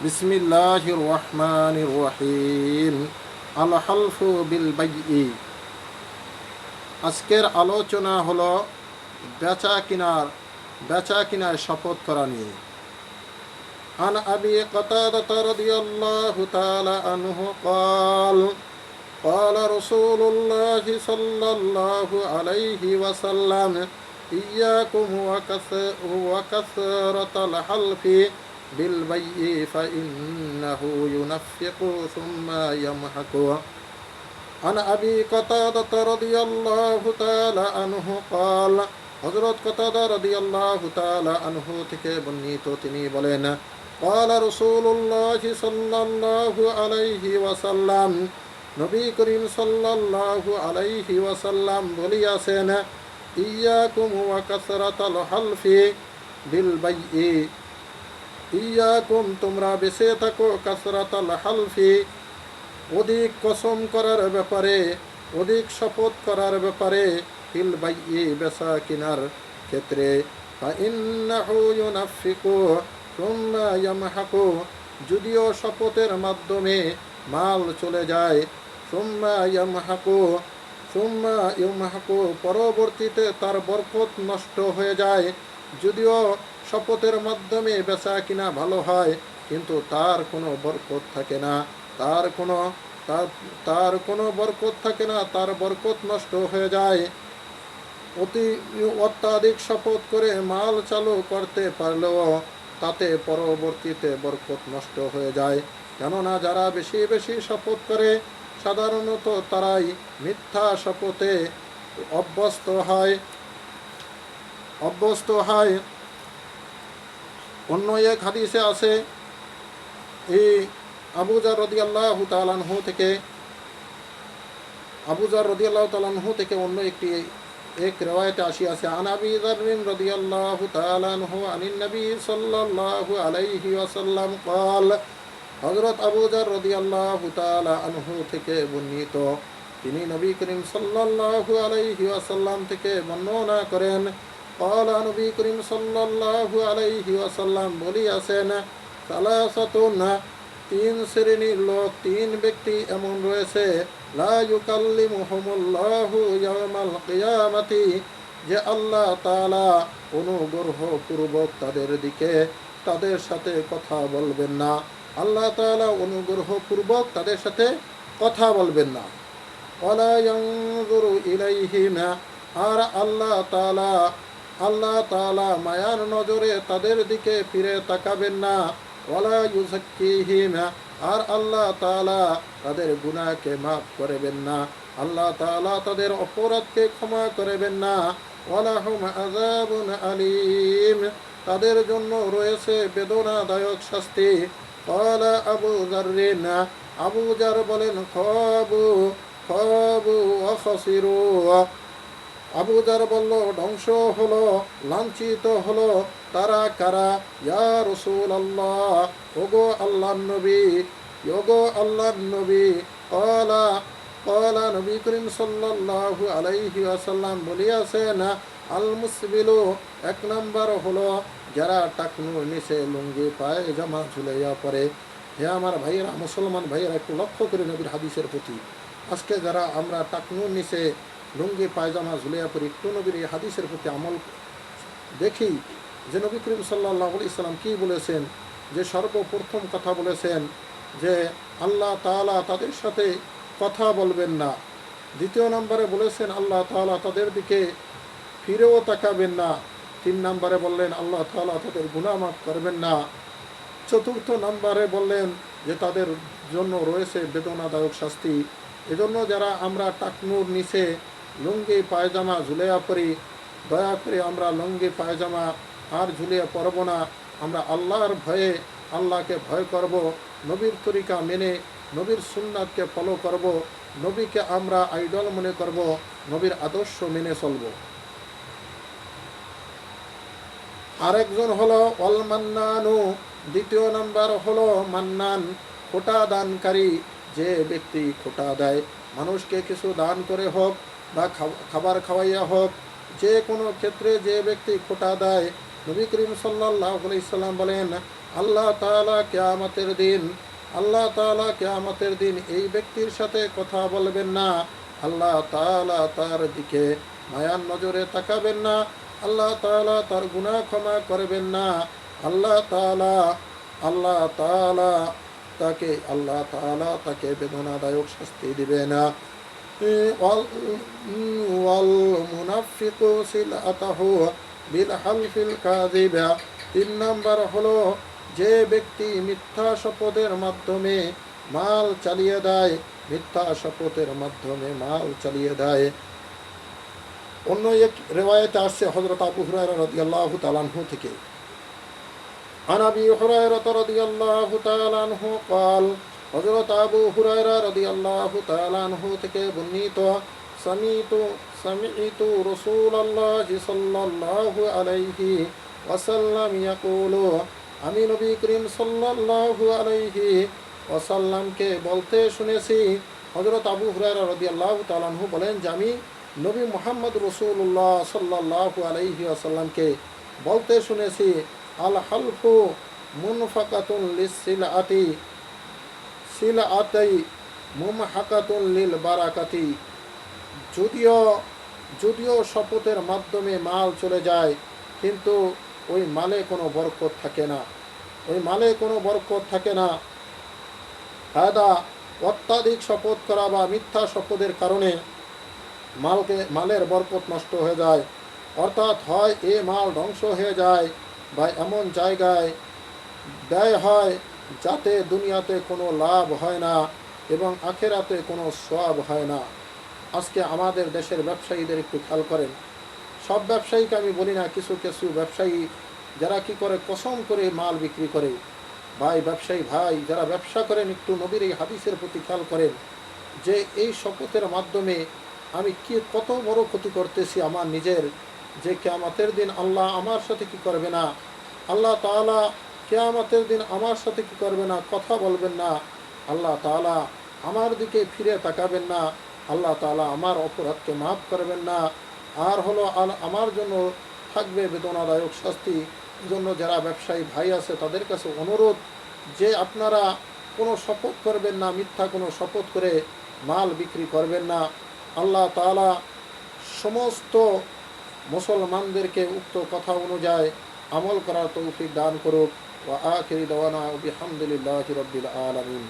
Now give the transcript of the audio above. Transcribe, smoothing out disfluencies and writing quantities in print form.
বিসমিল্লাহির রহমানির রহিম। আল হালফু বিল বাইই। আজকের আলোচনা হলো বেচা কিনার শপথ করা নিয়ে। আন আবি কাতাদা রাদিয়াল্লাহু তাআলা আনহু قال قال رسول الله صلى الله عليه وسلم إياكم وكثرة الحلف بالبيع فإنه ينفق ثم يمحق عن أبي قتادة رضي الله تعالى عنه قال হযরত কাতাদা রাদিয়াল্লাহু তাআলা আনহু থেকে বর্ণিত, তিনি বলেন قال رسول الله صلى الله عليه وسلم নবী করিম সাল্লাল্লাহু আলাইহি ওয়াসাল্লাম বলিয়াছেন, ইয়াকুম ওয়া কাসরাতাল হালফি বিল বাইই। ইয়াকুম, তোমরা বেঁচে থাকো, কাসরাতাল হালফি, অধিক কসম করার ব্যাপারে, অধিক শপথ করার ব্যাপারে, বিল বাইই, বেচা কিনার ক্ষেত্রে। ফাইন্নাহু ইউনাফিকু সুম্মা ইয়ামহাকু, যদিও শপথের মাধ্যমে মাল চলে যায়, সুম্মা ইয়ামহাকু, পরবর্তীতে তার বরকত নষ্ট হয়ে যায়। যদিও শপথের মাধ্যমে বেচা কিনা ভালো হয়, কিন্তু তার কোনো বরকত থাকে না, তার কোনো বরকত থাকে না, তার বরকত নষ্ট হয়ে যায়। অত্যাধিক শপথ করে মাল চালু করতে পারলেও তাতে পরবর্তীতে বরকত নষ্ট হয়ে যায়। কেননা যারা বেশি বেশি শপথ করে সাধারণত তারাই মিথ্যা শপথে অভ্যস্ত হয়। অন্য এক হাদিসে আছে, এই আবু যার রাদিয়াল্লাহু তাআলা আনহু থেকে অন্য এক রিওয়ায়াতে আসিয়াছে, আন আবি যার রাদিয়াল্লাহু তাআলা আনহু আনিন নবী সাল্লাল্লাহু আলাইহি ওয়াসাল্লাম قال, হযরত আবু যার রাদিয়াল্লাহু তাআলা আনহু থেকে বর্ণিত, তিনি নবী করিম সাল্লাল্লাহু আলাইহি ওয়াসাল্লাম থেকে বর্ণনা করেন, قال, নবী করিম সাল্লাল্লাহু আলাইহি ওয়াসাল্লাম বলিয়াছেন, সালাসাতুন, তিন শ্রেণীর লোক, তিন ব্যক্তি এমন রয়েছে, লা ইউকাল্লিমুহুমুল্লাহু ইয়াওমাল কিয়ামাতি, যে আল্লাহ তাআলা অনুগ্রহপূর্বক তাদের সাথে কথা বলবেন না। আল্লাহ তাআলা অনুগ্রহপূর্বক তাদের সাথে কথা বলবেন না। ওয়ালা ইয়ানজুরু ইলাইহিম, আর আল্লাহ তাআলা মায়ার নজরে তাদের দিকে ফিরে তাকাবেন না। ওয়ালা ইউযাক্কিহিম, আর আল্লাহ তাআলা তাদের গুনাহকে মাফ করবেন না, আল্লাহ তাআলা তাদের অপরাধকে ক্ষমা করবেন না। ওয়ালাহুম আযাবুন আলীম, তাদের জন্য রয়েছে বেদনাদায়ক শাস্তি। قال আবু যাররিন, আবু যার বলেন, খাবু ওয়া খাসিরু, আবু যার বলল, ধ্বংস হলো, লাঞ্ছিত হলো তারা কারা? ইয়া রাসূলুল্লাহ, ওগো আল্লাহর নবী। ক্বালা, নবী করিম সাল্লাল্লাহু আলাইহি ওয়াসাল্লাম বলিয়াছেন, আল মুসবিলু, এক নাম্বার হলো যারা টাকনুর নিচে লুঙ্গি পায়জামা ঝুলাইয়া পড়ে। হে আমার ভাইয়েরা, মুসলমান ভাইয়েরা, একটু লক্ষ্য করে নবীর হাদিসের প্রতি। আজকে যারা আমরা টাকনুর নিচে লুঙ্গি পায়জামা ঝুলাইয়া পড়ি, একটু নবীর এই হাদিসের প্রতি আমল দেখি যে নবী করিম সাল্লাল্লাহু আলাইহি ওয়াসাল্লাম কী বলেছেন। যে সর্বপ্রথম কথা বলেছেন যে আল্লাহ তাআলা তাদের সাথে কথা বলবেন না। দ্বিতীয় নম্বরে বলেছেন আল্লাহ তাআলা তাদের দিকে ফিরেও তাকাবেন না। 3 নম্বরে বললেন আল্লাহ তাআলা তাদের গুনাহ মাফ করবেন না। চতুর্থ নম্বরে বললেন যে তাদের জন্য রয়েছে বেদনাদায়ক শাস্তি। এজন্য যারা আমরা টাকনুর নিচে লুঙ্গি পায়জামা ঝুলিয়া পড়ি, দয়া করে আমরা লুঙ্গি পায়জামা আর ঝুলিয়ে পড়ব না। আমরা আল্লাহর ভয়ে আল্লাহকে ভয় করব, নবীর তরিকা মেনে নবীর সুন্নাতকে ফলো করব, নবীকে আমরা আইডল মনে করব, নবীর আদর্শ মেনে চলব। আরেকজন হলো ওয়াল মান্নানু, দ্বিতীয় নাম্বার হলো মান্নান, খোটা দানকারী। যে ব্যক্তি খোটা দেয়, মানুষকে কিছু দান করে হোক বা খাবার খাওয়াইয়া হোক, যে কোনো ক্ষেত্রে যে ব্যক্তি খোটা দেয়, নবী করিম সাল্লাল্লাহু আলাইহি সাল্লাম বলেন, আল্লাহ তাআলা কিয়ামতের দিন এই ব্যক্তির সাথে কথা বলবেন না। আল্লাহ তাআলা তার দিকে মায়ার নজরে তাকাবেন না। আল্লাহ তাআলা তার গুনাহ ক্ষমা করবেন না। আল্লাহ তাআলা আল্লাহ তাআলা তাকে বেদনাদায়ক শাস্তি দিবেন না। ওয়াল মুনাফিকু সিলআতাহু বিল হালফিল কাযিব। 3 নাম্বার হলো যে ব্যক্তি মিথ্যা শপথের মাধ্যমে মাল চালিয়ে দেয়। অন্য এক রিওয়ায়াতে আসছে হযরত আবু হুরায়রা রাদিয়াল্লাহু তাআলা আনহু থেকে, عن أبي هريرة رضي الله تعالى عنه قال হযরত আবু হুরায়রা রাদিয়াল্লাহু তাআলা আনহু থেকে বর্ণিত, সামি'তু রাসূলুল্লাহি সাল্লাল্লাহু আলাইহি ওয়াসাল্লাম ইয়াকুলু, আমি নবী করিম সাল্লাল্লাহু আলাইহি ওয়াসাল্লামকে বলতে শুনেছি। হযরত আবু হুরায়রা রাদিয়াল্লাহু তাআলা আনহু বলেন যে আমি নবী মুহাম্মদ রাসূলুল্লাহ সাল্লাল্লাহু আলাইহি ওয়াসাল্লামকে বলতে শুনেছি, আল হালফু মুনফাকাতুন লিসসিলাতি মুমহাকাতুন লিল বারাকাতি। যদিও শপথের মাধ্যমে মাল চলে যায়, কিন্তু ওই মালে কোনো বরকত থাকে না। ফায়দা অত্যাধিক শপথ করা বা মিথ্যা শপথের কারণে মালের বরকত নষ্ট হয়ে যায়, অর্থাৎ হয় এ মাল ধ্বংস হয়ে যায় বা এমন জায়গায় ব্যয় হয় যাতে দুনিয়াতে কোনো লাভ হয় না এবং আখেরাতে কোনো সওয়াব হয় না। আজকে আমাদের দেশের ব্যবসায়ীদের একটু খেয়াল করেন। সব ব্যবসায়ীকে আমি বলি না, কিছু কিছু ব্যবসায়ী যারা কি করে কসম করে মাল বিক্রি করে। ব্যবসায়ী ভাই যারা ব্যবসা করেন, একটু নবীর এই হাদিসের প্রতি খেয়াল করেন যে এই শপথের মাধ্যমে আমি কত বড় ক্ষতি করতেছি আমার নিজের, যে কিয়ামতের দিন আল্লাহ আমার সাথে কি করবে না, আল্লাহ তাআলা কিয়ামতের দিন আমার সাথে কি করবে না, কথা বলবেন না, আল্লাহ তাআলা আমার দিকে ফিরে তাকাবেন না, আল্লাহ তাআলা আমার অপরাধকে মাফ করবেন না, আর হলো আমার জন্য থাকবে বেদনাদায়ক শাস্তি। জন্য যারা ব্যবসায়ী ভাই আছে তাদের কাছে অনুরোধ যে আপনারা কোনো শপথ করবেন না, মিথ্যা কোনো শপথ করে মাল বিক্রি করবেন না। আল্লাহ তাআলা সমস্ত মুসলমানদেরকে উক্ত কথা অনুযায়ী আমল করার তৌফিক দান করুক। ওয়া আখিরি দাওয়ানা বিহামদুলিল্লাহি রাব্বিল আলামিন।